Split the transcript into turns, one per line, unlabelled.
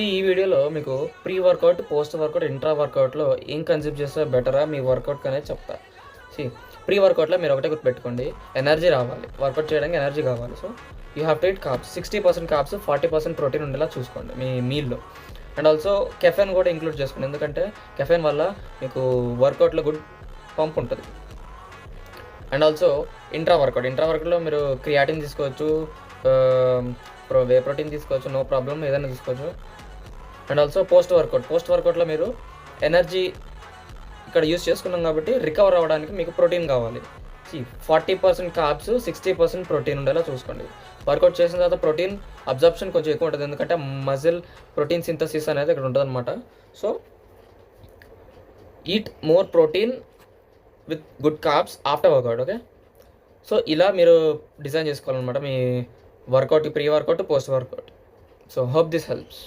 ఈ వీడియోలో మీకు pre workout, post workout, intra వర్కౌట్‌లో ఏం కన్జ్యూమ్ చేస్తే బెటరా మీ వర్కౌట్‌కి అనేది చెప్తా. ప్రీ వర్కౌట్‌లో మీరు ఒకటే గుర్తుపెట్టుకోండి, ఎనర్జీ రావాలి. వర్కౌట్ చేయడానికి ఎనర్జీ కావాలి. So you have to eat carbs. 60% carbs, 40% protein ఉండేలా చూసుకోండి మీ మీల్‌లో. అండ్ ఆల్సో కెఫెన్ కూడా ఇంక్లూడ్ చేసుకోండి, ఎందుకంటే కెఫెన్ వల్ల మీకు వర్కౌట్‌లో గుడ్ పంప్ ఉంటుంది. అండ్ ఆల్సో ఇంట్రా వర్కౌట్‌లో మీరు క్రియాటిన్ తీసుకోవచ్చు, వే ప్రోటీన్ తీసుకోవచ్చు, నో ప్రాబ్లం, ఏదైనా తీసుకోవచ్చు. అండ్ ఆల్సో పోస్ట్ వర్కౌట్లో మీరు ఎనర్జీ ఇక్కడ యూస్ చేసుకున్నాం కాబట్టి రికవర్ అవ్వడానికి మీకు ప్రోటీన్ కావాలి. 40% కార్బ్స్, 60% ప్రోటీన్ ఉండేలా చూసుకోండి. వర్కౌట్ చేసిన తర్వాత ప్రోటీన్ అబ్జర్ప్షన్ కొంచెం ఎక్కువ ఉంటుంది, ఎందుకంటే మజిల్ ప్రోటీన్ సింథసిస్ అనేది ఇక్కడ ఉంటుంది అనమాట. So eat more protein with good carbs after workout. Okay, so ఇలా మీరు డిజైన్ చేసుకోవాలన్నమాట మీ workout, pre workout, post workout. So hope this helps.